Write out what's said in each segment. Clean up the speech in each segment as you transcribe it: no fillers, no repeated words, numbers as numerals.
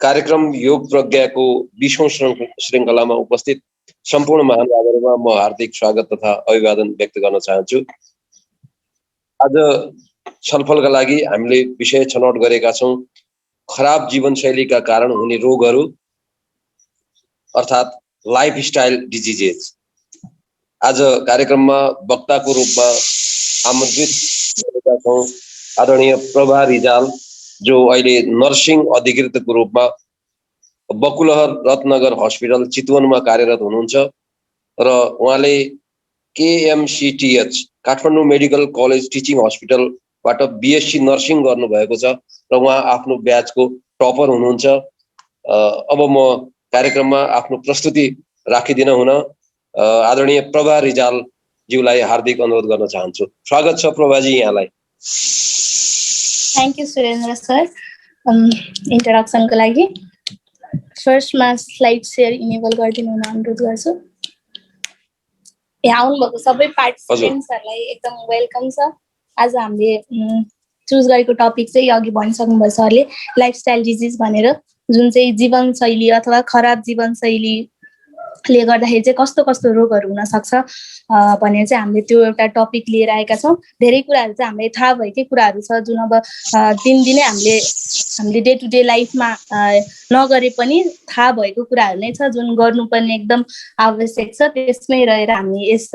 कार्यक्रम योग प्रज्ञाको 20औं श्रृङ्खलामा उपस्थित सम्पूर्ण महानुभावहरुमा म हार्दिक स्वागत तथा अभिवादन व्यक्त गर्न चाहन्छु। आज छलफलका लागि हामीले विषय छनौट गरेका छौं खराब जीवनशैलीका कारण हुने रोगहरू अर्थात् लाइफस्टाइल डिजिजेस। आज कार्यक्रममा वक्ताको रूपमा आमन्त्रित गरेका छौं आदरणीय प्रभा रिजाल, जो अहिले नर्सिङ अधिकृतको रूपमा बकुलहर रत्नगर हस्पिटल चितवनमा कार्यरत हुनुहुन्छ र उहाँले केएमसीटीएच काठमाडौँ मेडिकल कलेज टिचिङ हस्पिटलबाट बीएससी नर्सिङ गर्नुभएको छ र उहाँ आफ्नो ब्याचको टपर हुनुहुन्छ। अब म कार्यक्रममा आफ्नो प्रस्तुति राखिदिन हुन आदरणीय प्रभा रिजाल ज्यूलाई हार्दिक अनुरोध गर्न चाहन्छु। स्वागत छ प्रभाजी यहाँलाई। थ्याङ्क यू सुरेन्द्र सर इन्ट्रोडक्सनको लागि। फर्स्टमा स्लाइड सेयर इनेबल गरिदिनु हुन अनुरोध गर्छु। यहाँ आउनुभएको सबै पार्टिसिपेन्ट्सहरूलाई एकदम वेलकम छ। आज हामीले चुज गरेको टपिक चाहिँ अघि भनिसक्नुभयो सरले, लाइफस्टाइल डिजिज भनेर, जुन चाहिँ जीवनशैली अथवा खराब जीवनशैलीले गर्दाखेरि चाहिँ कस्तो कस्तो रोगहरू हुन सक्छ भनेर चाहिँ हामीले त्यो एउटा टपिक लिएर आएका छौँ। धेरै कुराहरू चाहिँ हामीलाई थाहा भएकै कुराहरू छ, जुन अब दिनदिनै हामीले डे टु डे लाइफमा नगरे पनि थाहा भएको कुराहरू नै छ, जुन गर्नुपर्ने एकदम आवश्यक छ। त्यसमै रहेर हामी यस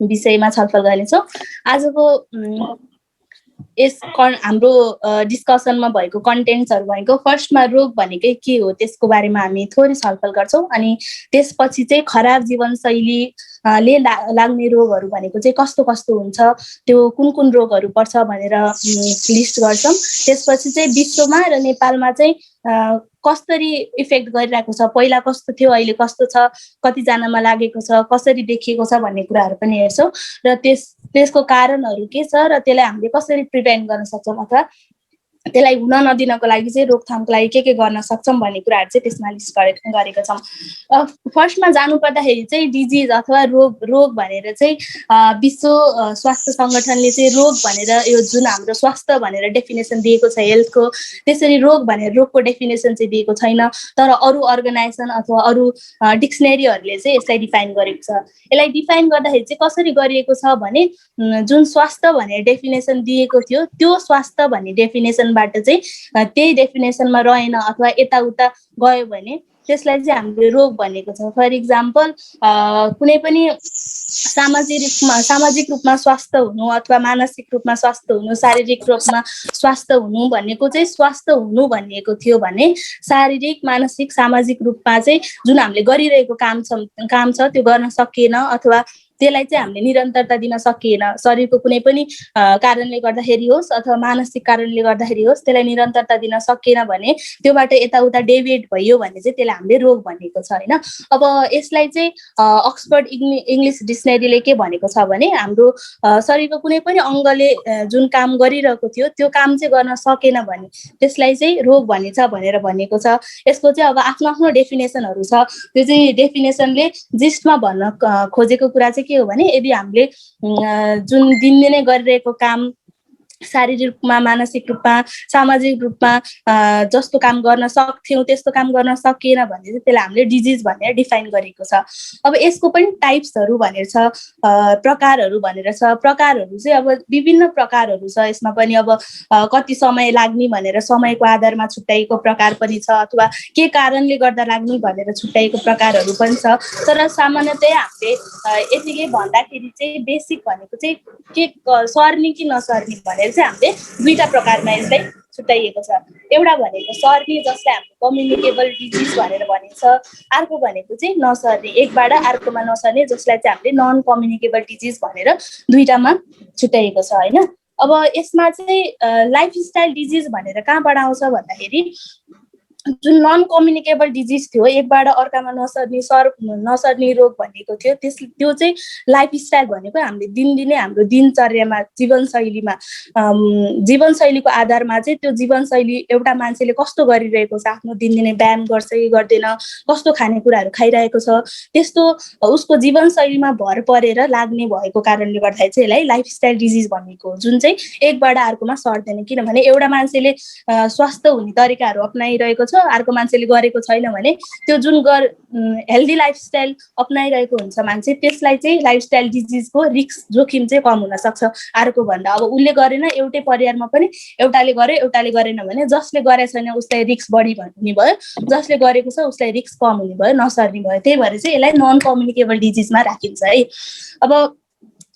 विषयमा छलफल गर्नेछौँ। आजको हाम्रो डिस्कसनमा भएको कन्टेन्ट्सहरू भनेको फर्स्टमा रोग भनेकै के हो त्यसको बारेमा हामी थोरै छलफल गर्छौँ, अनि त्यसपछि चाहिँ खराब जीवनशैली ले लाग्ने रोगहरू भनेको चाहिँ कस्तो कस्तो हुन्छ, त्यो कुन कुन रोगहरू पर्छ भनेर लिस्ट गर्छौँ। त्यसपछि चाहिँ विश्वमा र नेपालमा चाहिँ कसरी इफेक्ट गरिरहेको छ, पहिला कस्तो थियो अहिले कस्तो छ, कतिजनामा लागेको छ, कसरी देखिएको छ भन्ने कुराहरू पनि हेर्छौँ र त्यसको कारणहरू के छ र त्यसलाई हामीले कसरी प्रिभेन्ट गर्न सक्छौँ अथवा त्यसलाई हुन नदिनको लागि चाहिँ रोकथामको लागि के गर्न सक्छौँ भन्ने कुराहरू चाहिँ त्यसमा लिस्ट गरेका छौँ। फर्स्टमा जानुपर्दाखेरि चाहिँ डिजिज अथवा रोग भनेर चाहिँ विश्व स्वास्थ्य सङ्गठनले चाहिँ रोग भनेर यो जुन हाम्रो स्वास्थ्य भनेर डेफिनेसन दिएको छ हेल्थको, त्यसरी रोग भनेर रोगको डेफिनेसन चाहिँ दिएको छैन, तर अरू अर्गनाइजेसन अथवा अरू डिक्सनेरीहरूले चाहिँ यसलाई डिफाइन गरेको छ। यसलाई डिफाइन गर्दाखेरि चाहिँ कसरी गरिएको छ भने, जुन स्वास्थ्य भनेर डेफिनेसन दिएको थियो त्यो स्वास्थ्य भन्ने डेफिनेसनबाट चाहिँ त्यही डेफिनेसनमा रहेन अथवा यताउता गयो भने त्यसलाई चाहिँ हामीले रोग भनेको छ। फर इक्जाम्पल कुनै पनि सामाजिक रूपमा स्वस्थ हुनु अथवा मानसिक रूपमा स्वस्थ हुनु, शारीरिक रूपमा स्वस्थ हुनु भनेको चाहिँ स्वस्थ हुनु भनिएको थियो भने शारीरिक, मानसिक, सामाजिक रूपमा चाहिँ जुन हामीले गरिरहेको काम छ त्यो गर्न सकिएन अथवा त्यसलाई चाहिँ हामीले निरन्तरता दिन सकिएन, शरीरको कुनै पनि कारणले गर्दाखेरि होस् अथवा मानसिक कारणले गर्दाखेरि होस्, त्यसलाई निरन्तरता दिन सकिएन भने त्योबाट यताउता डेभिएट भयो भने चाहिँ त्यसलाई हामीले रोग भनेको छ होइन। अब यसलाई चाहिँ अक्सफोर्ड इङ्ग्लिस डिक्सनेरीले के भनेको छ भने, हाम्रो शरीरको कुनै पनि अङ्गले जुन काम गरिरहेको थियो त्यो काम चाहिँ गर्न सकेन भने त्यसलाई चाहिँ रोग भनिन्छ भनेर भनेको छ। यसको चाहिँ अब आफ्नो आफ्नो डेफिनेसनहरू छ। त्यो चाहिँ डेफिनेसनले जिस्टमा भन्न खोजेको कुरा चाहिँ के हो भने, यदि हामीले जुन दिनदिनै गरिरहेको काम शारीरिक रूपमा, मानसिक रूपमा, सामाजिक रूपमा जस्तो काम गर्न सक्थ्यौँ त्यस्तो काम गर्न सकिएन भने चाहिँ त्यसलाई हामीले डिजिज भनेर डिफाइन गरेको छ। अब यसको पनि टाइप्सहरू भनेर छ, प्रकारहरू भनेर छ। प्रकारहरू चाहिँ अब विभिन्न प्रकारहरू छ। यसमा पनि अब कति समय लाग्ने भनेर समयको आधारमा छुट्याइएको प्रकार पनि छ, अथवा के कारणले गर्दा लाग्ने भनेर छुट्याइएको प्रकारहरू पनि छ। तर सामान्यतया हामीले यतिकै भन्दाखेरि चाहिँ बेसिक भनेको चाहिँ के सर्ने कि नसर्ने भनेर चाहिँ हामीले दुईटा प्रकारमा यसलाई छुट्याइएको छ। एउटा भनेको सर्ने, जसलाई हामीले कम्युनिकेबल डिजिज भनेर भनिन्छ। अर्को भनेको चाहिँ नसर्ने, एकबाट अर्कोमा नसर्ने, जसलाई चाहिँ हामीले नन कम्युनिकेबल डिजिज भनेर दुईटामा छुट्याइएको छ होइन। अब यसमा चाहिँ लाइफस्टाइल डिजिज भनेर कहाँबाट आउँछ भन्दाखेरि, जुन नन कम्युनिकेबल डिजिज थियो, एकबाट अर्कामा नसर्ने रोग भनेको थियो, त्यो चाहिँ लाइफस्टाइल भनेको हामीले दिनदिनै हाम्रो दिनचर्यामा, जीवनशैलीको आधारमा चाहिँ त्यो जीवनशैली एउटा मान्छेले कस्तो गरिरहेको छ, आफ्नो दिनदिनै व्यायाम गर्छ कि गर्दैन, कस्तो खानेकुराहरू खाइरहेको छ, त्यस्तो उसको जीवनशैलीमा भर परेर लाग्ने भएको कारणले गर्दाखेरि चाहिँ यसलाई लाइफस्टाइल डिजिज भनेको, जुन चाहिँ एकबाट अर्कोमा सर्दैन। किनभने एउटा मान्छेले स्वस्थ हुने तरिकाहरू अपनाइरहेको छ, सक्छ, अर्को मान्छेले गरेको छैन भने त्यो जुन हेल्दी लाइफस्टाइल अप्नाइरहेको हुन्छ मान्छे, त्यसलाई चाहिँ लाइफस्टाइल डिजिजको रिस्क जोखिम चाहिँ कम हुन सक्छ अर्को भन्दा। अब उसले गरेन, एउटै परिवारमा पनि एउटाले गर्यो एउटाले गरेन भने जसले गरेको छैन उसलाई रिस्क बढी हुने भयो, जसले गरेको छ उसलाई रिस्क कम हुने भयो, नसर्ने भयो। त्यही भएर चाहिँ यसलाई नन कम्युनिकेबल डिजिजमा राखिन्छ है। अब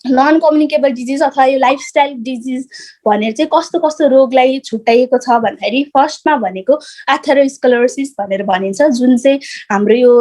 नन कम्युनिकेबल डिजिज अथवा यो लाइफस्टाइल डिजिज भनेर चाहिँ कस्तो कस्तो रोगलाई छुट्याइएको छ भन्दाखेरि फर्स्टमा भनेको एथेरोस्क्लेरोसिस भनेर भनिन्छ, जुन चाहिँ हाम्रो यो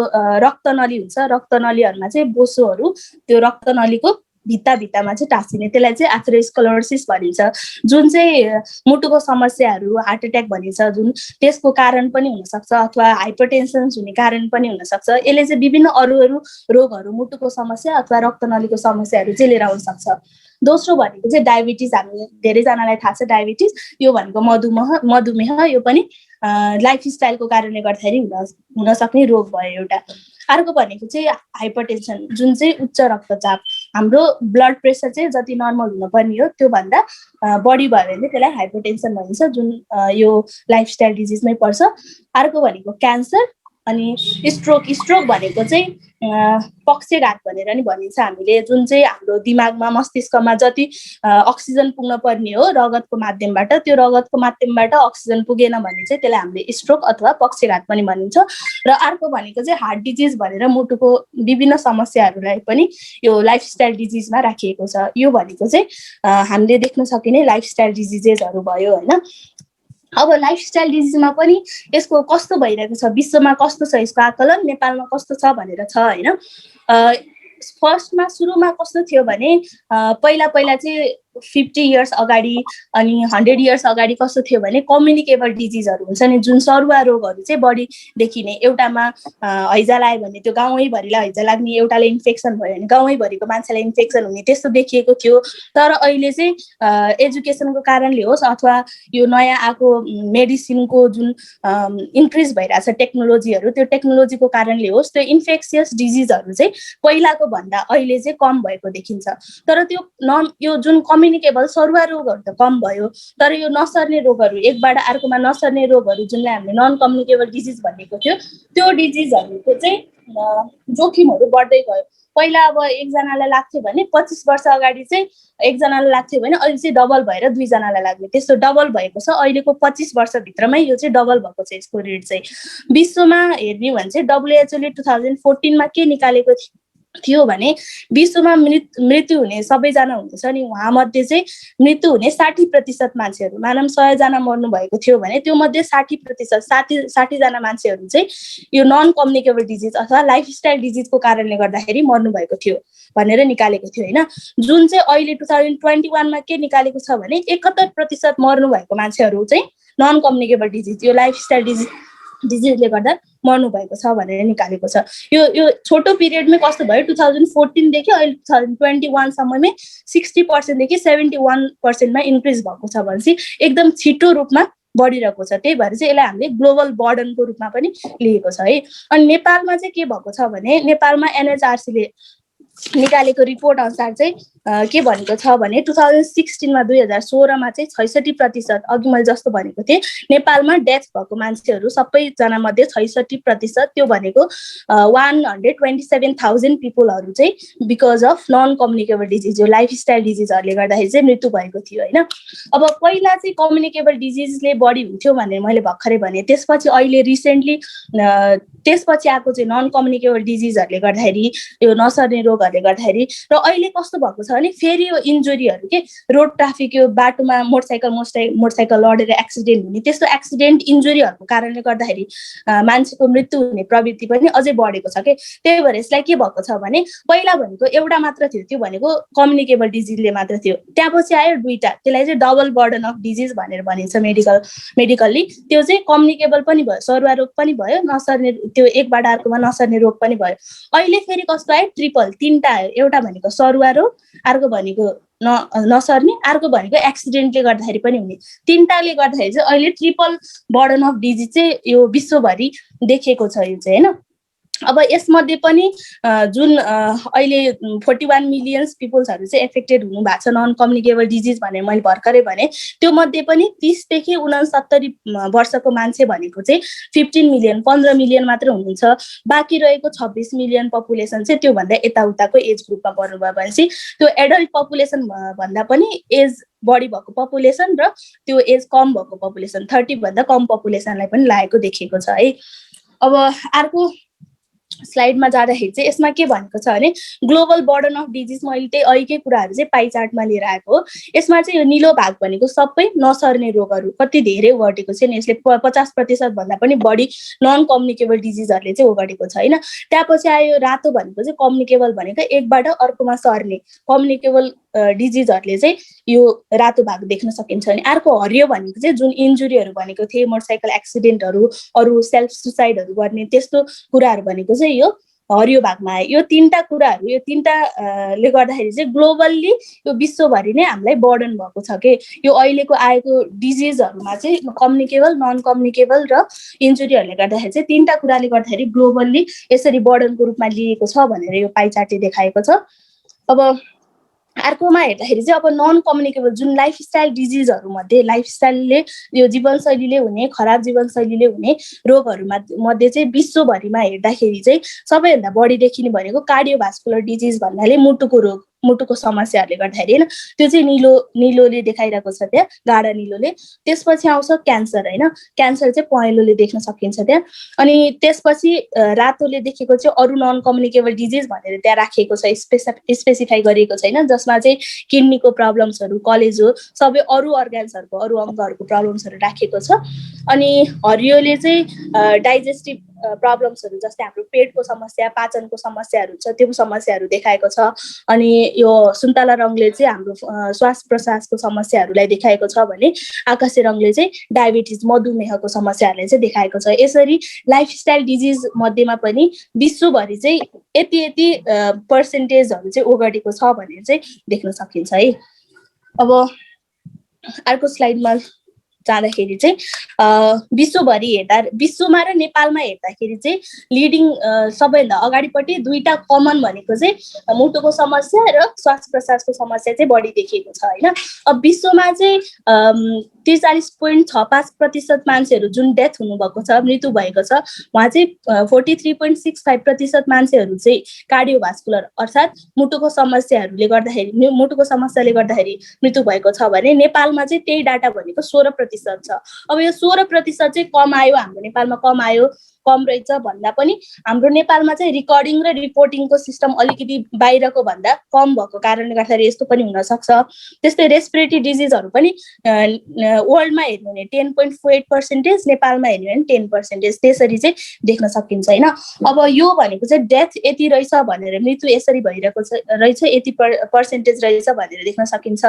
रक्तनली हुन्छ, रक्तनलीहरूमा चाहिँ बोसोहरू त्यो रक्तनलीको भित्तामा चाहिँ टाँसिने, त्यसलाई चाहिँ एथेरोस्क्लेरोसिस भनिन्छ, जुन चाहिँ मुटुको समस्याहरू, हार्ट एट्याक भनिन्छ, जुन त्यसको कारण पनि हुनसक्छ अथवा हाइपरटेन्सन हुने कारण पनि हुनसक्छ। यसले चाहिँ विभिन्न अरू रोगहरू, मुटुको समस्या अथवा रक्तनलीको समस्याहरू चाहिँ लिएर आउन सक्छ। दोस्रो भनेको चाहिँ डायबिटिज, हामी धेरैजनालाई थाहा छ डायबिटिज, यो भनेको मधुमेह, यो पनि लाइफस्टाइलको कारणले गर्दाखेरि हुन सक्ने रोग भयो एउटा। अर्को भनेको चाहिँ हाइपरटेन्सन, जुन चाहिँ उच्च रक्तचाप, हाम्रो ब्लड प्रेसर चाहिँ जति नर्मल हुनुपर्ने हो त्योभन्दा बढी भयो भने त्यसलाई हाइपरटेन्सन भनिन्छ, जुन यो लाइफस्टाइल डिजिजमै पर्छ। अर्को भनेको क्यान्सर, अनि स्ट्रोक भनेको चाहिँ पक्षघात भनेर नि भनिन्छ हामीले, जुन चाहिँ हाम्रो दिमागमा, मस्तिष्कमा जति अक्सिजन पुग्न पर्ने हो रगतको माध्यमबाट, त्यो रगतको माध्यमबाट अक्सिजन पुगेन भने चाहिँ त्यसलाई हामीले स्ट्रोक अथवा पक्षघात पनि भनिन्छ। र अर्को भनेको चाहिँ हार्ट डिजिज भनेर मुटुको विभिन्न समस्याहरूलाई पनि यो लाइफस्टाइल डिजिजमा राखिएको छ। यो भनेको चाहिँ हामीले देख्न सकिने लाइफस्टाइल डिजिजेसहरू भयो होइन। अब लाइफस्टाइल डिजिजमा पनि यसको कस्तो भइरहेको छ, विश्वमा कस्तो छ यसको आकलन, नेपालमा कस्तो छ भनेर छ होइन। फर्स्टमा सुरुमा कस्तो थियो भने पहिला चाहिँ 50 इयर्स अगाडि अनि 100 इयर्स अगाडि कस्तो थियो भने कम्युनिकेबल डिजिजहरू हुन्छ नि, जुन सरुवा रोगहरू चाहिँ बढी देखिने। एउटामा हैजा लाग्यो भने त्यो गाउँैभरिलाई हैजा लाग्ने, एउटाले इन्फेक्सन भयो भने गाउँैभरिको मान्छेलाई इन्फेक्सन हुने, त्यस्तो देखिएको थियो। तर अहिले चाहिँ एजुकेसनको कारणले होस् अथवा यो नयाँ आएको मेडिसिनको जुन इन्क्रिज भइरहेछ टेक्नोलोजीहरू, त्यो टेक्नोलोजीको कारणले होस् त्यो इन्फेक्सियस डिजिजहरू चाहिँ पहिलाको भन्दा अहिले चाहिँ कम भएको देखिन्छ। तर त्यो यो जुन कम्युनिकेबल सरुवा रोगहरू त कम भयो, तर यो नसर्ने रोगहरू, एकबाट अर्कोमा नसर्ने रोगहरू जुनलाई हामीले नन कम्युनिकेबल डिजिज भनेको थियो, त्यो डिजिजहरूको चाहिँ जोखिमहरू बढ्दै गयो। पहिला अब एकजनालाई लाग्थ्यो भने 25 वर्ष अगाडि चाहिँ एकजनालाई लाग्थ्यो भने अहिले चाहिँ डबल भएर 2 जनालाई लाग्ने, त्यस्तो डबल भएको छ। अहिलेको 25 वर्षभित्रमै यो चाहिँ डबल भएको छ यसको रेट चाहिँ। विश्वमा हेर्ने भने चाहिँ WHO ले 2014मा के निकालेको थियो भने विश्वमा मृत्यु हुने सबैजना हुनुहुन्छ नि, उहाँ मध्ये चाहिँ मृत्यु हुने 60% मान्छेहरू, मानव 100 जना मर्नु भएको थियो भने त्यो मध्ये 60% 60 जना मान्छेहरू चाहिँ यो नन कम्युनिकेबल डिजिज अथवा लाइफस्टाइल डिजिजको कारणले गर्दाखेरि मर्नु भएको थियो भनेर निकालेको थियो होइन। जुन चाहिँ अहिले 2021मा के निकालेको छ भने 71% मर्नु भएको मान्छेहरू चाहिँ नन कम्युनिकेबल डिजिज, यो लाइफस्टाइल डिजिजले गर्दा मर्नु भएको छ भनेर निकालेको छ। यो छोटो पिरियडमै कस्तो भयो, 2014 देखि अहिले 2021 सम्ममै 60% देखि 71%मा इन्क्रिज भएको छ भनेपछि एकदम छिटो रूपमा बढिरहेको छ। त्यही भएर चाहिँ यसलाई हामीले ग्लोबल बर्डनको रूपमा पनि लिएको छ है। अनि नेपालमा चाहिँ के भएको छ भने नेपालमा NHRCले निकालेको रिपोर्ट अनुसार चाहिँ के भनेको छ भने 2016मा 2016मा चाहिँ 66%, अघि मैले जस्तो भनेको थिएँ नेपालमा डेथ भएको मान्छेहरू सबैजना मध्ये 66%, त्यो भनेको 127,000 पिपलहरू चाहिँ because of non communicable disease, यो लाइफस्टाइल डिजिजहरूले गर्दाखेरि चाहिँ मृत्यु भएको थियो होइन। अब पहिला चाहिँ कम्युनिकेबल डिजिजले बढी हुन्थ्यो भनेर मैले भर्खरै भने, त्यसपछि अहिले रिसेन्टली त्यसपछि आएको चाहिँ नन कम्युनिकेबल डिजिजहरूले गर्दाखेरि, यो नसर्ने रोगहरूले गर्दाखेरि। र अहिले कस्तो भएको छ भने फेरि यो इन्जुरीहरू के रोड ट्राफिक, यो बाटोमा मोटरसाइकल लडेर एक्सिडेन्ट हुने, त्यस्तो एक्सिडेन्ट इन्जुरीहरूको कारणले गर्दाखेरि मान्छेको मृत्यु हुने प्रवृत्ति पनि अझै बढेको छ के। त्यही भएर यसलाई के भएको छ भने पहिला भनेको एउटा मात्र थियो, त्यो भनेको कम्युनिकेबल डिजिजले मात्र थियो, त्यहाँपछि आयो दुईटा, त्यसलाई चाहिँ डबल बर्डन अफ डिजिज भनेर भनिन्छ मेडिकल्ली। त्यो चाहिँ कम्युनिकेबल पनि भयो, सरुवा रोग पनि भयो, नसर्ने त्यो एकबाट अर्कोमा नसर्ने रोग पनि भयो। अहिले फेरि कस्तो आयो, ट्रिपल, 3टा आयो, एउटा भनेको सरुवा रोग, अर्को भनेको नसर्ने, अर्को भनेको एक्सिडेन्टले गर्दाखेरि पनि हुने, 3टाले गर्दाखेरि चाहिँ अहिले ट्रिपल बर्डन अफ डिजिज चाहिँ यो विश्वभरि देखिएको छ यो चाहिँ होइन। अब यसमध्ये पनि जुन अहिले 41 मिलियन्स पिपल्सहरू चाहिँ एफेक्टेड हुनु भएको छ नन कम्युनिकेबल डिजिज भनेर मैले भर्खरै भने, त्यो मध्ये पनि 30 देखि 69 वर्षको मान्छे भनेको चाहिँ 15 मिलियन 15 मिलियन मात्र हुनुहुन्छ। बाँकी रहेको 26 मिलियन पपुलेसन चाहिँ त्योभन्दा यताउताको एज ग्रुपमा पर्नुभयो भनेपछि त्यो एडल्ट पपुलेसन भन्दा पनि एज बढी भएको पपुलेसन र त्यो एज कम भएको पपुलेसन 30 भन्दा कम पपुलेसनलाई पनि लागेको देखिएको छ है। अब अर्को स्लाइडमा जाँदाखेरि चाहिँ यसमा के भनेको छ भने ग्लोबल बर्डन अफ डिजिज, मैले त्यही अहिलेकै कुराहरू चाहिँ पाइ चार्टमा लिएर आएको हो। यसमा चाहिँ यो निलो भाग भनेको सबै नसर्ने रोगहरू कति धेरै ओगटेको छ नि, यसले 50% भन्दा पनि बढी नन कम्युनिकेबल डिजिजहरूले चाहिँ ओगटेको छ होइन। त्यसपछि आयो रातो भनेको चाहिँ कम्युनिकेबल भनेको एकबाट अर्कोमा सर्ने कम्युनिकेबल डिजिजहरूले चाहिँ यो रातो भाग देख्न सकिन्छ। अनि अर्को हरियो भनेको चाहिँ जुन इन्जुरीहरू भनेको थिए, मोटरसाइकल एक्सिडेन्टहरू, अरू सेल्फ सुसाइडहरू गर्ने त्यस्तो कुराहरू भनेको चाहिँ यो हरियो भागमा आयो। यो तीनटा कुराहरू, यो तीनटाले गर्दाखेरि चाहिँ ग्लोबल्ली यो विश्वभरि नै हामीलाई बर्डन भएको छ कि यो अहिलेको आएको डिजिजहरूमा चाहिँ कम्युनिकेबल, नन कम्युनिकेबल र इन्जुरीहरूले गर्दाखेरि चाहिँ तीनटा कुराले गर्दाखेरि ग्लोबल्ली यसरी बर्डनको रूपमा लिएको छ भनेर यो पाइ चार्टले देखाएको छ। अब अर्कोमा हेर्दाखेरि चाहिँ अब नन कम्युनिकेबल जुन लाइफस्टाइल डिजिजहरू मध्ये, लाइफस्टाइलले यो जीवनशैलीले हुने, खराब जीवनशैलीले हुने रोगहरूमा मध्ये चाहिँ विश्वभरिमा हेर्दाखेरि चाहिँ सबैभन्दा बढी देखिने भनेको कार्डियोभास्कुलर डिजिज भन्नाले मुटुको रोग, मुटुको समस्याहरूले गर्दाखेरि होइन, त्यो चाहिँ निलोले देखाइरहेको छ त्यहाँ, गाढा निलोले। त्यसपछि आउँछ क्यान्सर होइन, क्यान्सर चाहिँ पहेँलोले देख्न सकिन्छ त्यहाँ। अनि त्यसपछि रातोले देखेको चाहिँ अरू नन कम्युनिकेबल डिजिज भनेर त्यहाँ राखिएको छ, स्पेसिफाई गरिएको छैन, जसमा चाहिँ किडनीको प्रब्लम्सहरू, कलेजो, सबै अरू अर्गान्सहरूको, अरू अङ्गहरूको प्रब्लम्सहरू राखिएको छ। अनि हरियोले चाहिँ डाइजेस्टिभ प्रब्लम्सहरू जस्तै हाम्रो पेटको समस्या, पाचनको समस्याहरू छ, त्यो समस्याहरू देखाएको छ। अनि यो सुन्तला रङले चाहिँ हाम्रो श्वास प्रश्वासको समस्याहरूलाई देखाएको छ भने आकाशे रङले चाहिँ डायबिटिज, मधुमेहको समस्याहरूलाई चाहिँ देखाएको छ। यसरी लाइफस्टाइल डिजिज मध्येमा पनि विश्वभरि चाहिँ यति पर्सेन्टेजहरू चाहिँ ओगटेको छ भनेर चाहिँ देख्न सकिन्छ है। अब अर्को स्लाइडमा जाँदाखेरि चाहिँ विश्वभरि हेर्दा, विश्वमा र नेपालमा हेर्दाखेरि चाहिँ लिडिङ सबैभन्दा अगाडिपट्टि दुईटा कमन भनेको चाहिँ मुटुको समस्या र श्वास प्रश्वासको समस्या चाहिँ बढी देखिएको छ होइन। अब विश्वमा चाहिँ 43.65% मान्छेहरू जुन डेथ हुनुभएको छ, मृत्यु भएको छ, उहाँ चाहिँ 43.65% मान्छेहरू चाहिँ कार्डियोभास्कुलर अर्थात् मुटुको समस्याहरूले गर्दाखेरि, मुटुको समस्याले गर्दाखेरि मृत्यु भएको छ भने नेपालमा चाहिँ त्यही डाटा भनेको 16% छ। अब यो 16% चाहिँ कम आयो, हाम्रो नेपालमा कम आयो, कम रहेछ भन्दा पनि हाम्रो नेपालमा चाहिँ रिकर्डिङ र रिपोर्टिङको सिस्टम अलिकति बाहिरको भन्दा कम भएको कारणले गर्दाखेरि यस्तो पनि हुनसक्छ। त्यस्तै रेस्पिरेटरी डिजिजहरू पनि वर्ल्डमा हेर्नु भने 10.48%, नेपालमा हेर्नु भने 10%, त्यसरी चाहिँ देख्न सकिन्छ होइन। अब यो भनेको चाहिँ डेथ यति रहेछ भनेर, मृत्यु यसरी भइरहेको रहेछ, यति पर्सेन्टेज रहेछ भनेर देख्न सकिन्छ।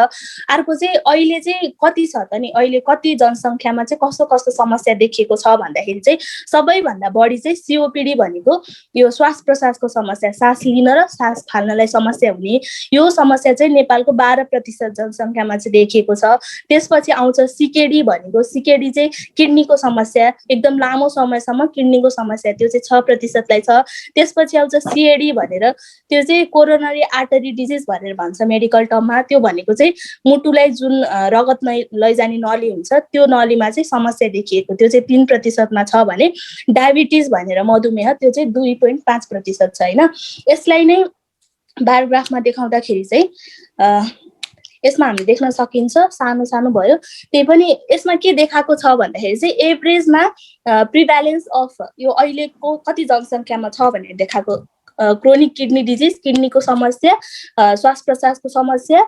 अर्को चाहिँ अहिले चाहिँ कति छ त नि, अहिले कति जनसङ्ख्यामा चाहिँ कस्तो कस्तो समस्या देखिएको छ भन्दाखेरि चाहिँ सबैभन्दा बढी चाहिँ सिओपिडी भनेको यो श्वास प्रश्वासको समस्या, सास लिन र सास फाल्नलाई समस्या हुने, यो समस्या चाहिँ नेपालको 12% जनसङ्ख्यामा चाहिँ देखिएको छ। त्यसपछि आउँछ सिकेडी भनेको, सिकेडी चाहिँ किडनीको समस्या, एकदम लामो समयसम्म किडनीको समस्या, त्यो चाहिँ 6%लाई छ। त्यसपछि आउँछ सिएडी भनेर, त्यो चाहिँ कोरोनरी आर्टरी डिजिज भनेर भन्छ मेडिकल टर्ममा, त्यो भनेको चाहिँ मुटुलाई जुन रगत लैजाने नली हुन्छ त्यो नलीमा चाहिँ समस्या देखिएको, त्यो चाहिँ 3%मा छ भने डायबिटिज भनेर मधुमेह त्यो चाहिँ 2.5% छ होइन। यसलाई नै बार ग्राफमा देखाउँदाखेरि चाहिँ यसमा हामी देख्न सकिन्छ, सानो सानो भयो, त्यही पनि यसमा के देखाएको छ भन्दाखेरि चाहिँ एभरेजमा प्रिभ्यालेन्स अफ यो अहिलेको कति जनसङ्ख्यामा छ भनेर देखाएको, क्रोनिक किडनी डिजिज, किडनीको समस्या, श्वास प्रश्वासको समस्या,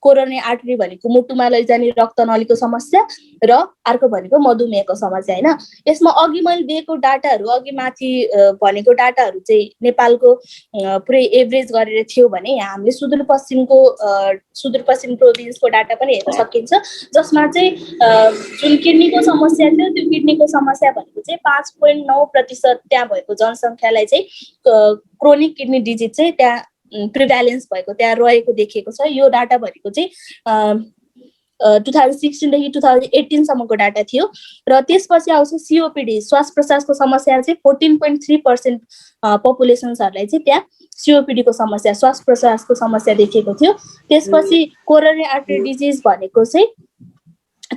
कोरोनरी आर्टरी भनेको मुटुमा लैजाने रक्त नलीको समस्या र अर्को भनेको मधुमेहको समस्या होइन। यसमा अघि मैले दिएको डाटाहरू, अघि माथि भनेको डाटाहरू चाहिँ नेपालको पुरै एभरेज गरेर थियो भने यहाँ हामीले सुदूरपश्चिम प्रोभिन्सको डाटा पनि हेर्न सकिन्छ, जसमा चाहिँ जुन किडनीको समस्या थियो त्यो किडनीको समस्या भनेको चाहिँ 5.9% त्यहाँ भएको जनसङ्ख्यालाई चाहिँ क्रोनिक किडनी डिजिज चाहिँ त्यहाँ प्रिभ्यालेन्स भएको, त्यहाँ रहेको देखिएको छ। यो डाटा भनेको चाहिँ 2016 देखि 2018 सम्मको डाटा थियो र त्यसपछि आउँछ सिओपिडी श्वास प्रश्वासको समस्या चाहिँ 14.3% पपुलेसन्सहरूलाई चाहिँ त्यहाँ सिओपिडीको समस्या श्वास प्रश्वासको समस्या देखिएको थियो। त्यसपछि कोरोनरी आर्टरी डिजिज भनेको चाहिँ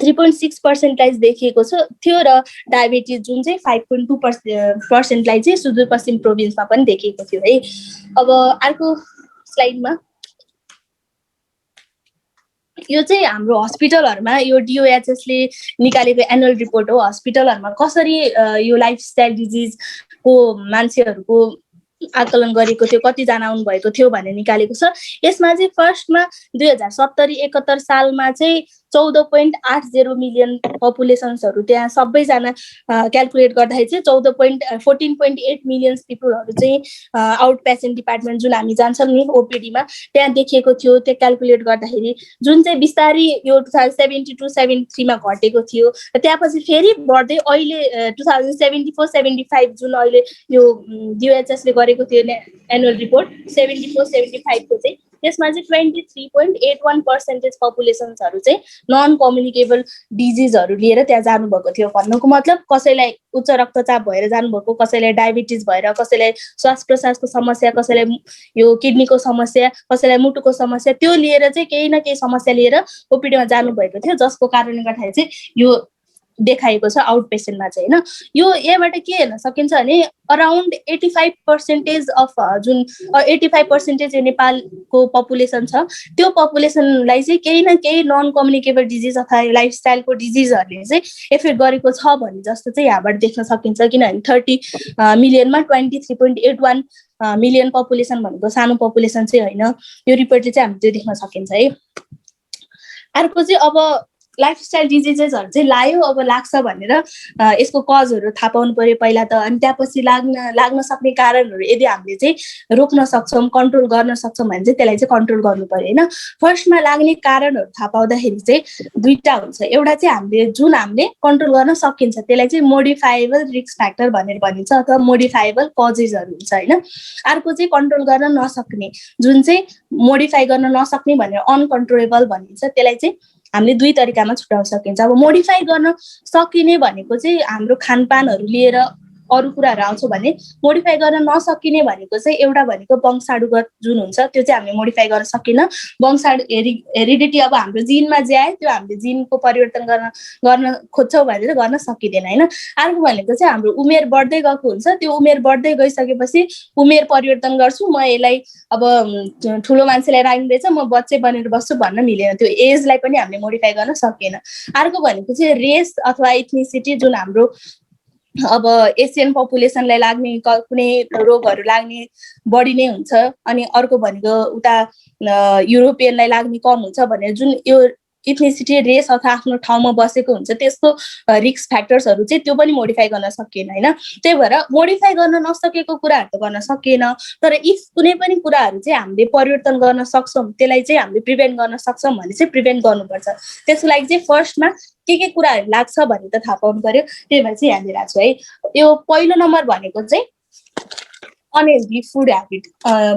3.6% देखिएको थियो र डायबिटिज जुन चाहिँ 5.2% चाहिँ सुदूरपश्चिम प्रोभिन्समा पनि देखिएको थियो है। अब अर्को स्लाइडमा यो चाहिँ हाम्रो हस्पिटलहरुमा यो DOHS ले निकालेको एनुअल रिपोर्ट हो। हस्पिटलहरुमा कसरी यो लाइफस्टाइल डिजिजको मान्छेहरुको आकलन गरेको थियो, कति जना आउनु भएको थियो भनेर निकालेको छ। यसमा चाहिँ फर्स्टमा 2070-71 सालमा चाहिँ 14.80 मिलियन पपुलेसन्सहरु त्यहाँ सबैजना क्याल्कुलेट गर्दाखेरि चाहिँ 14.8 मिलियन पिपलहरु चाहिँ आउट पेसेन्ट डिपार्टमेन्ट जुन हामी जान्छौँ नि ओपीडीमा त्यहाँ देखिएको थियो। त्यो क्याल्कुलेट गर्दाखेरि जुन चाहिँ बिस्तारै यो 2072-73 मा घटेको थियो र त्यसपछि फेरि बढ्दै अहिले 2074-75 जुन अहिले यो DOHS ले गरेको थियो एनुअल रिपोर्ट 74-75 को चाहिँ त्यसमा चाहिँ 23.81% पपुलेसन्सहरु चाहिँ नन कम्युनिकेबल डिजिजहरु लिएर त्यहाँ जानुभएको थियो। भन्नुको मतलब कसैलाई उच्च रक्तचाप भएर जानुभएको, कसैलाई डायबिटिज भएर, कसैलाई श्वास प्रश्वासको समस्या, कसैलाई यो किडनीको समस्या, कसैलाई मुटुको समस्या, त्यो लिएर चाहिँ केही न केही समस्या लिएर ओपीडीमा जानुभएको थियो, जसको कारणले गर्दाखेरि चाहिँ यो देखाएको छ आउट पेसेन्टमा चाहिँ हैन। यो यहाँबाट के हेर्न सकिन्छ भने अराउन्ड 85% अफ जुन 85% नेपालको पपुलेसन छ त्यो पपुलेसनलाई चाहिँ केही न केही नन कम्युनिकेबल डिजिज अथवा लाइफस्टाइलको डिजिजहरुले चाहिँ एफेक्ट गरेको छ भन्ने जस्तो चाहिँ यहाँबाट देख्न सकिन्छ। किनभने 30 मिलियनमा 23.81 मिलियन पपुलेसन भनेको सानो पपुलेसन चाहिँ हैन। यो रिपोर्टले चाहिँ हामीले देख्न सकिन्छ है। अर्को चाहिँ अब लाइफस्टाइल डिजिजेसहरु चाहिँ लाग्यो, अब लाग्छ भनेर यसको कजहरु थाहा पाउनु पर्यो पहिला त। अनि त्यसपछि लाग्न सक्ने कारणहरु यदि हामीले चाहिँ रोक्न सक्छौं, कन्ट्रोल गर्न सक्छौं भने चाहिँ त्यसलाई चाहिँ कन्ट्रोल गर्नु पर्यो हैन। फर्स्टमा लाग्ने कारणहरु थाहा पाउँदाखेरि चाहिँ दुईटा हुन्छ। एउटा चाहिँ हामीले कन्ट्रोल गर्न सकिन्छ त्यसलाई चाहिँ मोडिफाएबल रिस्क फ्याक्टर भनेर भनिन्छ अथवा मोडिफाएबल कजेसहरु हुन्छ हैन। अर्को चाहिँ कन्ट्रोल गर्न नसक्ने, जुन चाहिँ मोडिफाई गर्न नसक्ने भनेर अनकन्ट्रोलेबल भनिन्छ, त्यसलाई चाहिँ हामीले दुई तरिकामा छुटाउन सकिन्छ। अब मोडिफाई गर्न सकिने भनेको चाहिँ हाम्रो खानपानहरु लिएर अरु कुराहरु आउँछ भने, मोडिफाई गर्न नसकिने भनेको चाहिँ एउटा भनेको वंशाणुगत जुन हुन्छ त्यो चाहिँ हामीले मोडिफाई गर्न सकिन। वंशाणु हेरिडिटी अब हाम्रो जिनमा जे आयो त्यो हामीले जिनको परिवर्तन गर्न खोज्छौं भने गर्न सकिदैन हैन। अर्को भनेको चाहिँ हाम्रो उमेर बढ्दै गएको हुन्छ, त्यो उमेर बढ्दै गइसकेपछि उमेर परिवर्तन गर्छु, म यसलाई अब ठुलो मान्छेलाई राख्दैछ म बच्चे बनेर बस्छु भन्न मिलेन, त्यो एजलाई पनि हामीले मोडिफाई गर्न सकिएन। अर्को भनेको चाहिँ रेस अथवा इथनिसिटी जुन हाम्रो अब एसियन पपुलेसनलाई लाग्ने कुनै रोगहरु लाग्ने बढी नै हुन्छ, अनि अर्को भनेको उता युरोपियनलाई लाग्ने कम हुन्छ भने जुन यो इथनिसिटी रेस अथवा आफ्नो ठाउँमा बसेको हुन्छ त्यसको रिस्क फ्याक्टर्सहरु चाहिँ त्यो पनि मोडिफाई गर्न सकिएन हैन। त्यही भएर मोडिफाई गर्न नसकेको कुराहरु त गर्न सकिएन, तर इफ कुनै पनि कुराहरु चाहिँ हामीले परिवर्तन गर्न सक्छौं, त्यसलाई चाहिँ हामीले प्रिभेन्ट गर्न सक्छौं भने चाहिँ प्रिभेन्ट गर्नुपर्छ। त्यसको लागि चाहिँ फर्स्टमा के कुराहरु लाग्छ भन्ने त थाहा पाउनु पर्यो। त्यही भएर चाहिँ यहाँ दिइराछु है। यो पहिलो नम्बर भनेको चाहिँ अनहेल्दी फुड ह्याबिट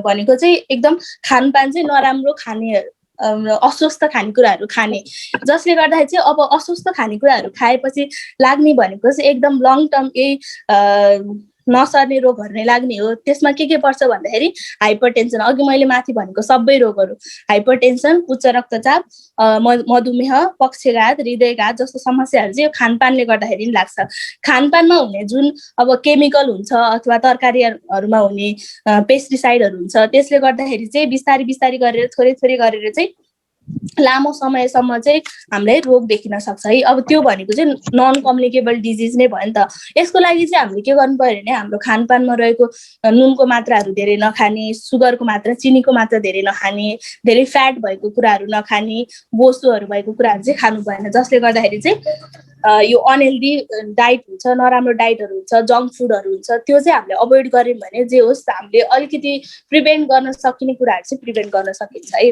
भनेको चाहिँ एकदम खानपान चाहिँ नराम्रो खाने, अस्वस्थ खानेकुराहरु खाने, जसले गर्दाखेरि चाहिँ अब अस्वस्थ खानेकुराहरु खाएपछि लाग्ने भनेको चाहिँ एकदम लङ टर्म नसर्ने रोगहरु नै लाग्ने हो। त्यसमा के पर्छ भन्दाखेरि हाइपरटेन्सन, अघि मैले माथि भनेको सबै रोगहरु, हाइपरटेन्सन, उच्च रक्तचाप, मधुमेह, पक्षघात, हृदयघात जस्तो समस्याहरु चाहिँ खानपानले गर्दाखेरि नि लाग्छ। खानपानमा हुने जुन अब केमिकल हुन्छ अथवा तरकारीहरुमा हुने पेस्टिसाइडहरु हुन्छ त्यसले गर्दाखेरि चाहिँ बिस्तारै गरेर थोरै गरेर चाहिँ लामो समयसम्म चाहिँ हामीलाई रोग देखिन सक्छ है। अब त्यो भनेको चाहिँ नन कम्युनिकेबल डिजिज नै भयो नि त। यसको लागि चाहिँ हामीले के गर्नु पर्यो भने हाम्रो खानपानमा रहेको नुनको मात्राहरु धेरै नखाने, सुगरको मात्रा, चिनीको मात्रा धेरै नखाने, धेरै फ्याट भएको कुराहरु नखाने, बोसोहरु भएको कुराहरु चाहिँ खानु भएन, जसले गर्दाखेरि चाहिँ यो अनहेल्दी डाइट हुन्छ, नराम्रो डाइटहरु हुन्छ, जंक फुडहरु हुन्छ, त्यो चाहिँ हामीले अभोइड गर्यौं भने जे होस् हामीले अलिकति प्रिभेन्ट गर्न सकिने कुराहरु चाहिँ प्रिभेन्ट गर्न सकिन्छ है।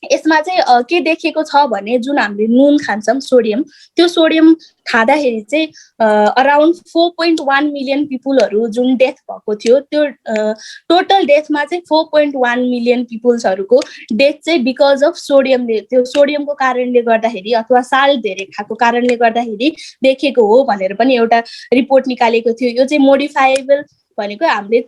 यसमा चाहिँ के देखेको छ भने जुन हामीले नुन खान्छौँ सोडियम, त्यो सोडियम खाँदाखेरि चाहिँ अराउन्ड 4.1 मिलियन पिपुलहरू जुन डेथ भएको थियो, त्यो टोटल डेथमा चाहिँ 4.1 मिलियन पिपुल्सहरूको डेथ चाहिँ बिकज अफ सोडियमले, त्यो सोडियमको कारणले गर्दाखेरि अथवा साल्ट धेरै खाएको कारणले गर्दाखेरि देखेको हो भनेर पनि एउटा रिपोर्ट निकालेको थियो। यो चाहिँ मोडिफाएबल भनेको हामीले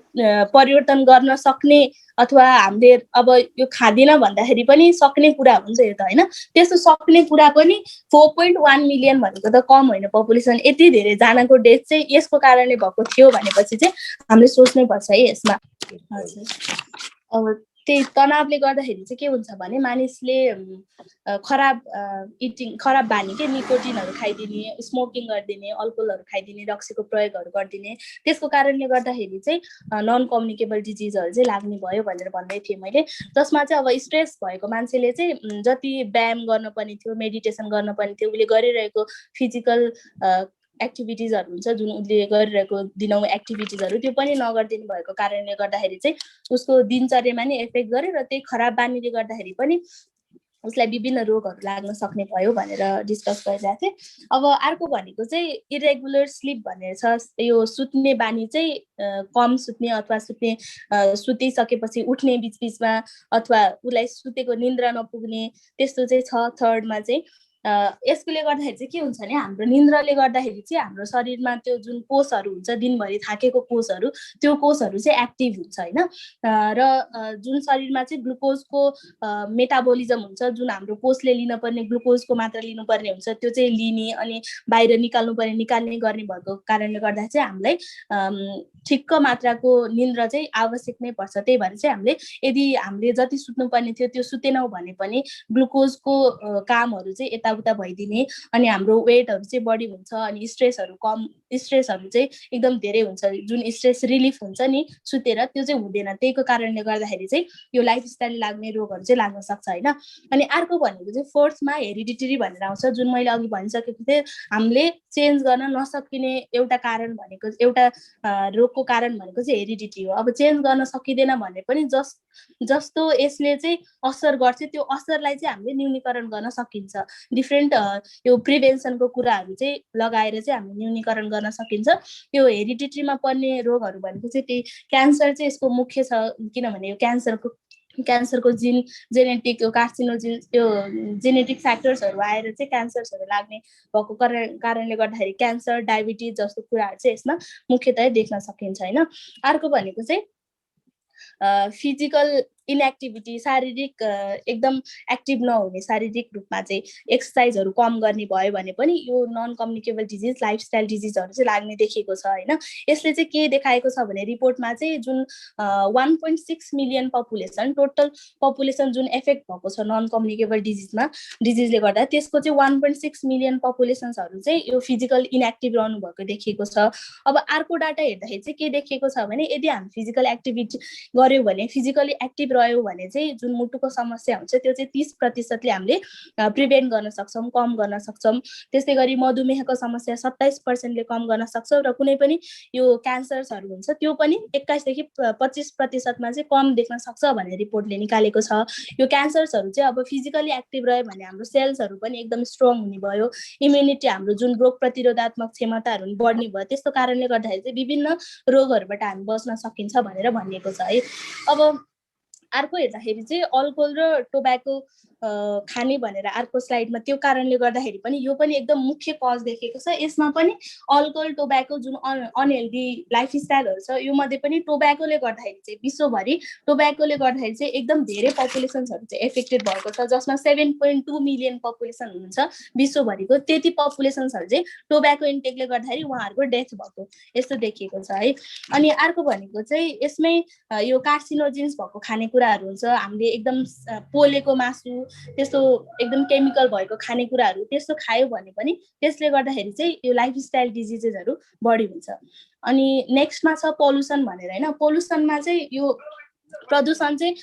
परिवर्तन गर्न सक्ने अथवा हामीले अब यो खाँदिन भन्दाखेरि पनि सक्ने कुरा हो नि त यो त, होइन? त्यस्तो सक्ने कुरा पनि 4.1 मिलियन भनेको त कम होइन पपुलेसन, यति धेरै जनाको डेथ चाहिँ यसको कारणले भएको थियो भनेपछि चाहिँ हामीले सोच्नै पर्छ है यसमा। हजुर, अब त्यही तनावले गर्दाखेरि चाहिँ के हुन्छ भने मानिसले खराब खराब बानी के निकोटिनहरू खाइदिने, स्मोकिङ गरिदिने, अल्कोहलहरू खाइदिने, रक्सीको प्रयोगहरू गरिदिने, त्यसको कारणले गर्दाखेरि चाहिँ नन कम्युनिकेबल डिजिजहरू चाहिँ लाग्ने भयो भनेर भन्दै थिएँ मैले। जसमा चाहिँ अब स्ट्रेस भएको मान्छेले चाहिँ जति व्यायाम गर्नुपर्ने थियो, मेडिटेसन गर्नुपर्ने थियो, उसले गरिरहेको फिजिकल एक्टिभिटिजहरू हुन्छ जुन उसले गरिरहेको दिनौँ एक्टिभिटिजहरू, त्यो पनि नगरिदिनु भएको कारणले गर्दाखेरि चाहिँ उसको दिनचर्यामा नि एफेक्ट गर्यो र त्यही खराब बानीले गर्दाखेरि पनि उसलाई विभिन्न रोगहरू लाग्न सक्ने भयो भनेर डिस्कस गरिरहेको थिएँ। अब अर्को भनेको चाहिँ इरेगुलर स्लिप भनेर छ। यो सुत्ने बानी चाहिँ कम सुत्ने अथवा सुतिसकेपछि उठ्ने बिचबिचमा अथवा उसलाई सुतेको निन्द्रा नपुग्ने, त्यस्तो चाहिँ छ। थर्डमा चाहिँ यसले गर्दाखेरि चाहिँ के हुन्छ भने हाम्रो निन्द्राले गर्दाखेरि चाहिँ हाम्रो शरीरमा त्यो जुन कोषहरू हुन्छ, दिनभरि थाकेको कोषहरू, त्यो कोषहरू चाहिँ एक्टिभ हुन्छ, होइन? र जुन शरीरमा चाहिँ ग्लुकोजको मेटाबोलिजम हुन्छ, जुन हाम्रो कोषले लिनुपर्ने ग्लुकोजको मात्रा लिनुपर्ने हुन्छ, त्यो चाहिँ लिने अनि बाहिर निकाल्ने गर्ने भएको कारणले गर्दा चाहिँ हामीलाई ठिक्क मात्राको निन्द्रा चाहिँ आवश्यक नै पर्छ। त्यही भएर चाहिँ हामीले हामीले जति सुत्नुपर्ने थियो त्यो सुतेनौँ भने पनि ग्लुकोजको कामहरू चाहिँ यताउता भइदिने अनि हाम्रो वेटहरू चाहिँ बढी हुन्छ अनि स्ट्रेसहरू चाहिँ एकदम धेरै हुन्छ। जुन स्ट्रेस रिलिफ हुन्छ नि सुतेर, त्यो चाहिँ हुँदैन। त्यहीको कारणले गर्दाखेरि चाहिँ यो लाइफस्टाइल लाग्ने रोगहरू चाहिँ लाग्न सक्छ, होइन? अनि अर्को भनेको चाहिँ फोर्थमा हेरिडिटरी भनेर आउँछ, जुन मैले अघि भनिसकेको थिएँ। हामीले चेन्ज गर्न नसकिने एउटा कारण भनेको, एउटा रोगको कारण भनेको चाहिँ हेरिडिटी हो। अब चेन्ज गर्न सकिँदैन भने पनि जस्तो यसले चाहिँ असर गर्छ, त्यो असरलाई चाहिँ हामीले न्यूनीकरण गर्न सकिन्छ। डिफ्रेन्ट यो प्रिभेन्सनको कुराहरू चाहिँ लगाएर चाहिँ हामीले न्यूनीकरण गर्न सकिन्छ। यो हेरिडिटीमा पर्ने रोगहरू भनेको चाहिँ त्यही क्यान्सर चाहिँ यसको मुख्य छ, किनभने यो क्यान्सरको जेनेटिक कार्सिनोजिन, त्यो जेनेटिक फ्याक्टर्सहरू आएर चाहिँ क्यान्सर्सहरू लाग्ने भएको कारणले गर्दाखेरि क्यान्सर, डायबिटिज जस्तो कुराहरू चाहिँ यसमा मुख्यतया देख्न सकिन्छ, होइन? अर्को भनेको चाहिँ फिजिकल इनएक्टिभिटी, शारीरिक एकदम एक्टिभ नहुने, शारीरिक रूपमा चाहिँ एक्सर्साइजहरू कम गर्ने भयो भने पनि यो नन कम्युनिकेबल डिजिज, लाइफस्टाइल डिजिजहरू चाहिँ लाग्ने देखिएको छ, होइन? यसले चाहिँ के देखाएको छ भने रिपोर्टमा चाहिँ जुन 1.6 मिलियन पपुलेसन, टोटल पपुलेसन जुन एफेक्ट भएको छ नन कम्युनिकेबल डिजिजले गर्दा, त्यसको चाहिँ 1.6 मिलियन पपुलेसन्सहरू चाहिँ यो फिजिकल इनएक्टिभ रहनु भएको देखिएको छ। अब अर्को डाटा हेर्दाखेरि चाहिँ के देखिएको छ भने यदि हामी फिजिकल एक्टिभिटी गर्यौँ भने, फिजिकली एक्टिभ रह्यो भने चाहिँ जुन मुटुको समस्या हुन्छ त्यो चाहिँ 30% हामीले प्रिभेन्ट गर्न सक्छौँ, कम गर्न सक्छौँ। त्यस्तै गरी मधुमेहको समस्या 27% कम गर्न सक्छौँ र कुनै पनि यो क्यान्सर्सहरू हुन्छ त्यो पनि 21 देखि 25% चाहिँ कम देख्न सक्छ भन्ने रिपोर्टले निकालेको छ। यो क्यान्सर्सहरू चाहिँ अब फिजिकली एक्टिभ रह्यो भने हाम्रो सेल्सहरू पनि एकदम स्ट्रङ हुने भयो, इम्युनिटी, हाम्रो जुन रोग प्रतिरोधात्मक क्षमताहरू बढ्ने भयो। त्यस्तो कारणले गर्दाखेरि चाहिँ विभिन्न रोगहरूबाट हामी बच्न सकिन्छ भनेर भनिएको छ है। अब अर्को हेर्दाखेरि चाहिँ अल्कोहल र टोब्याको खाने भनेर अर्को स्लाइडमा, त्यो कारणले गर्दाखेरि पनि यो पनि एकदम मुख्य कज देखेको छ। यसमा पनि अल्कोहल, टोब्याको जुन अनहेल्दी लाइफस्टाइलहरू छ, यो मध्ये पनि टोब्याकोले गर्दाखेरि चाहिँ विश्वभरि टोब्याकोले गर्दाखेरि चाहिँ एकदम धेरै पपुलेसन्सहरू चाहिँ एफेक्टेड भएको छ, जसमा 7.2 मिलियन पपुलेसन हुनुहुन्छ विश्वभरिको। त्यति पपुलेसन्सहरू चाहिँ टोब्याको इन्टेकले गर्दाखेरि उहाँहरूको डेथ भएको यस्तो देखिएको छ है। अनि अर्को भनेको चाहिँ यसमै यो कार्सिनोजिन्स भएको खानेकुराहरू हुन्छ, हामीले एकदम पोलेको मासु, त्यस्तो एकदम केमिकल भएको खानेकुराहरू त्यस्तो खायो भने पनि त्यसले गर्दाखेरि चाहिँ यो लाइफस्टाइल डिजिजेसहरू बढी हुन्छ। अनि नेक्स्टमा छ पोल्युसन भनेर, होइन? पोल्युसनमा चाहिँ यो प्रदूषण चाहिँ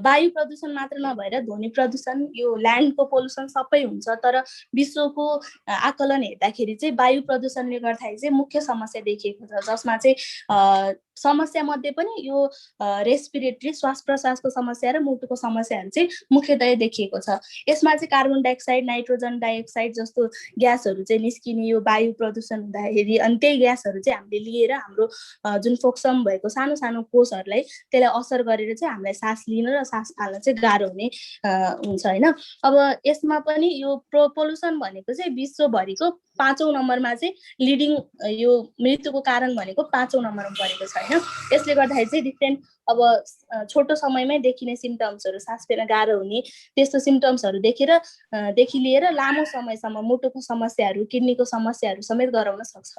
वायु प्रदूषण मात्र नभएर ध्वनि प्रदूषण, यो ल्यान्डको पोल्युसन सबै हुन्छ। तर विश्वको आकलन हेर्दाखेरि चाहिँ वायु प्रदूषणले गर्दाखेरि चाहिँ मुख्य समस्या देखिएको छ, जसमा चाहिँ समस्या मध्ये पनि यो रेस्पिरेटरी श्वास प्रश्वासको समस्या र मुटुको समस्याहरू चाहिँ मुख्यतया देखिएको छ। यसमा चाहिँ कार्बन डाइअक्साइड, नाइट्रोजन डाइअक्साइड जस्तो ग्यासहरू चाहिँ निस्किने यो वायु प्रदूषण हुँदाखेरि, अनि त्यही ग्यासहरू चाहिँ हामीले लिएर हाम्रो जुन फोक्सम भएको सानो सानो कोषहरूलाई त्यसलाई असर गरेर चाहिँ हामीलाई सास लिन र सास फाल्न चाहिँ गाह्रो हुने हुन्छ होइन। अब यसमा पनि यो पोल्युसन भनेको चाहिँ विश्वभरिको 5औं नम्बरमा चाहिँ लिडिङ यो मृत्युको कारण भनेको 5औं नम्बरमा परेको छ होइन। यसले गर्दाखेरि चाहिँ डिफ्रेन्ट अब छोटो समयमै देखिने सिम्टम्सहरू, सास फेर्न गाह्रो हुने त्यस्तो सिम्टम्सहरूदेखि लिएर लामो समयसम्म मुटुको समस्याहरू, किडनीको समस्याहरू समेत गराउन सक्छ।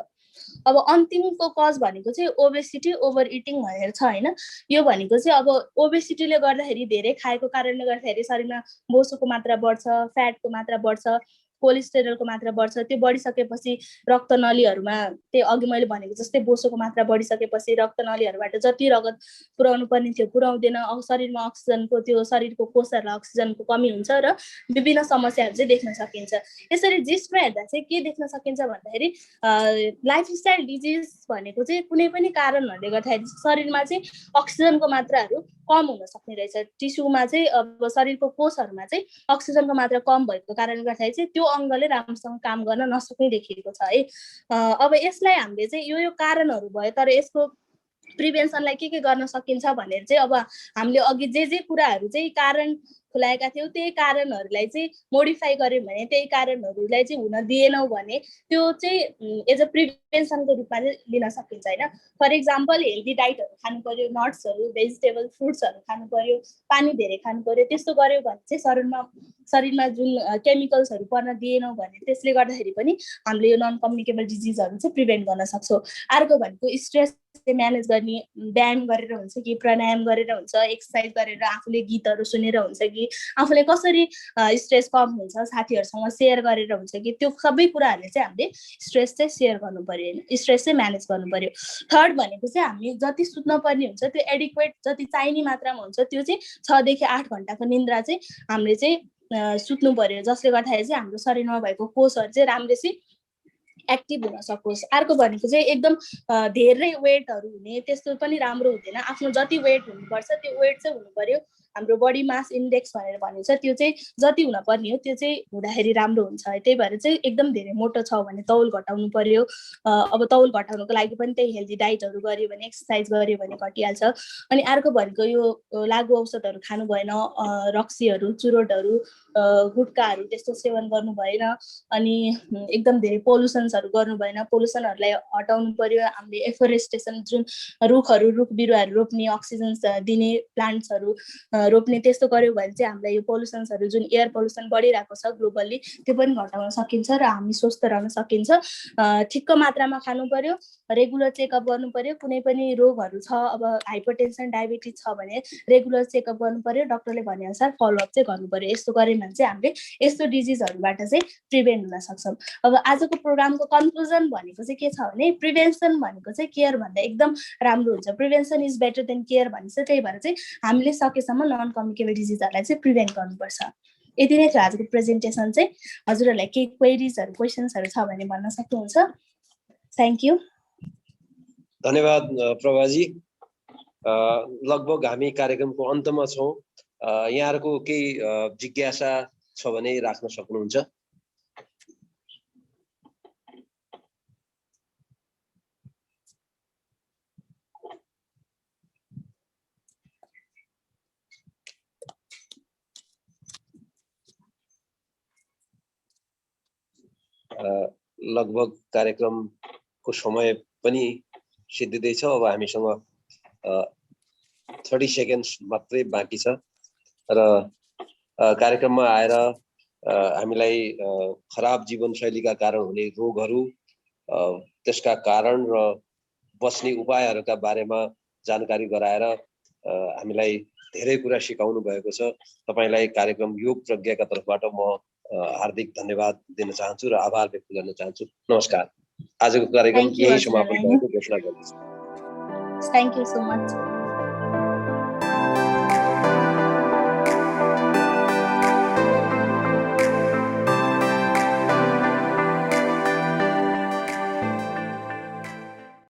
अब अन्तिमको कज भनेको चाहिँ ओबेसिटी, ओभर इटिङ भनेर छ होइन। यो भनेको चाहिँ अब ओबेसिटीले गर्दाखेरि, धेरै खाएको कारणले गर्दाखेरि शरीरमा बोसोको मात्रा बढ्छ, फ्याटको मात्रा बढ्छ, कोलेस्टेरलको मात्रा बढ्छ। त्यो बढिसकेपछि रक्तनलीहरूमा त्यही अघि मैले भनेको जस्तै बोसोको मात्रा बढिसकेपछि रक्तनलीहरूबाट जति रगत पुर्याउनु पर्ने थियो पुर्याउँदैन, शरीरमा अक्सिजनको, त्यो शरीरको कोषहरूलाई अक्सिजनको कमी हुन्छ र विभिन्न समस्याहरू चाहिँ देख्न सकिन्छ। यसरी जिस्टमा हेर्दा चाहिँ के देख्न सकिन्छ भन्दाखेरि लाइफस्टाइल डिजिज भनेको चाहिँ कुनै पनि कारणहरूले गर्दाखेरि शरीरमा चाहिँ अक्सिजनको मात्राहरू कम हुन सक्ने रहेछ। टिस्युमा चाहिँ अब शरीरको कोषहरूमा चाहिँ अक्सिजनको मात्रा कम भएको कारणले गर्दाखेरि चाहिँ त्यो अङ्गले राम्रोसँग काम गर्न नसक्ने देखिएको छ है। अब यसलाई हामीले चाहिँ यो कारणहरू भयो, तर यसको प्रिभेन्सनलाई के गर्न सकिन्छ भनेर चाहिँ अब हामीले अघि जे कुराहरू चाहिँ कारण खुलाएका थियौँ त्यही कारणहरूलाई चाहिँ मोडिफाई गर्यौँ भने, त्यही कारणहरूलाई चाहिँ हुन दिएनौँ भने त्यो चाहिँ एज अ प्रिभेन्सनको रूपमा चाहिँ लिन सकिन्छ होइन। फर इक्जाम्पल हेल्दी डाइटहरू खानु पर्यो, नट्सहरू, भेजिटेबल फ्रुट्सहरू खानु पर्यो, पानी धेरै खानु पर्यो। त्यस्तो गर्यो भने चाहिँ शरीरमा जुन केमिकल्सहरू पर्न दिएनौँ भने त्यसले गर्दाखेरि पनि हामीले यो नन कम्युनिकेबल डिजिजहरू चाहिँ प्रिभेन्ट गर्न सक्छौँ। अर्को भनेको स्ट्रेस म्यानेज गर्ने, व्यायाम गरेर हुन्छ कि प्राणायाम गरेर हुन्छ, एक्सर्साइज गरेर, आफूले गीतहरू सुनेर हुन्छ कि आफूले कसरी स्ट्रेस कम हुन्छ साथीहरूसँग सेयर गरेर हुन्छ कि, त्यो सबै कुराहरूले चाहिँ हामीले स्ट्रेस चाहिँ सेयर गर्नु पर्यो होइन, स्ट्रेस चाहिँ म्यानेज गर्नु पर्यो। थर्ड भनेको चाहिँ हामी जति सुत्न पर्ने हुन्छ त्यो एडिक्वेट जति चाहिने मात्रामा हुन्छ त्यो चाहिँ 6 देखि 8 घण्टाको निन्द्रा चाहिँ हामीले चाहिँ सुत्नु पर्यो, जसले गर्दाखेरि चाहिँ हाम्रो शरीरमा भएको कोषहरू चाहिँ राम्ररी एक्टिभ हुन सकोस्। अर्को भनेको चाहिँ एकदम धेरै वेटहरू हुने त्यस्तो पनि राम्रो हुँदैन। आफ्नो जति वेट हुनुपर्छ त्यो वेट चाहिँ हुनु पर्यो। हाम्रो बडी मास इन्डेक्स भनेर भनिन्छ, त्यो चाहिँ जति हुन पर्ने हो त्यो चाहिँ हुँदाखेरि राम्रो हुन्छ है। त्यही भएर चाहिँ एकदम धेरै मोटो छ भने तौल घटाउनु पर्यो। अब तौल घटाउनुको लागि पनि त्यही हेल्दी डाइटहरू गर्यो भने, एक्सर्साइज गर्यो भने घटिहाल्छ। अनि अर्को भनेको यो लागु औषधहरू खानु भएन, रक्सीहरू, चुरोटहरू, गुट्काहरू त्यस्तो सेवन गर्नु भएन। अनि एकदम धेरै पोल्युसन्सहरू गर्नु भएन, पोल्युसनहरूलाई हटाउनु पर्यो। हामीले एफोरेस्टेसन जुन रुख बिरुवाहरू रोप्ने, अक्सिजन दिने प्लान्ट्सहरू रोप्ने त्यस्तो गर्यो भने चाहिँ हामीलाई यो पोल्युसन्सहरू जुन एयर पोल्युसन बढिरहेको छ ग्लोबल्ली त्यो पनि घटाउन सकिन्छ र हामी स्वस्थ रहन सकिन्छ। ठिक्क मात्रामा खानु पर्यो, रेगुलर चेकअप गर्नु पर्यो। कुनै पनि रोगहरू छ, अब हाइपरटेन्सन, डायबिटिज छ भने रेगुलर चेकअप गर्नु पर्यो, डक्टरले भनेअनुसार फलोअप चाहिँ गर्नु पर्यो। यस्तो गर्यो भने चाहिँ हामीले यस्तो डिजिजहरूबाट चाहिँ प्रिभेन्ट हुन सक्छौँ। अब आजको प्रोग्रामको कन्क्लुजन भनेको चाहिँ के छ भने प्रिभेन्सन भनेको चाहिँ केयर भन्दा एकदम राम्रो हुन्छ। Prevention is better than care भन्छ। त्यही भएर चाहिँ हामीले सकेसम्म नन कम्युनिकेबल डिजिजहरूलाई चाहिँ प्रिभेन्ट गर्नुपर्छ। यति नै थियो आजको प्रेजेन्टेसन चाहिँ। हजुरहरूलाई केही क्वेरिजहरू, क्वेसन्सहरू छ भने भन्न सक्नुहुन्छ। Thank you. धन्यवाद प्रभाजी। लगभग हामी कार्यक्रमको अन्तमा छौँ। यहाँहरूको केही जिज्ञासा छ भने राख्न सक्नुहुन्छ। लगभग कार्यक्रमको समय पनि सिद्धिँदैछ। अब हामीसँग 30 सेकेन्ड्स मात्रै बाँकी छ र कार्यक्रममा आएर हामीलाई खराब जीवनशैलीका कारण हुने रोगहरू, त्यसका कारण र बस्ने उपायहरूका बारेमा जानकारी गराएर हामीलाई धेरै कुरा सिकाउनु भएको छ। तपाईलाई कार्यक्रम योग प्रज्ञाका तर्फबाट म हार्दिक धन्यवाद दिन चाहन्छु र आभार व्यक्त गर्न चाहन्छु। नमस्कार। आजको कार्यक्रम यही समापन भएको घोषणा गर्दछु। Thank you so much.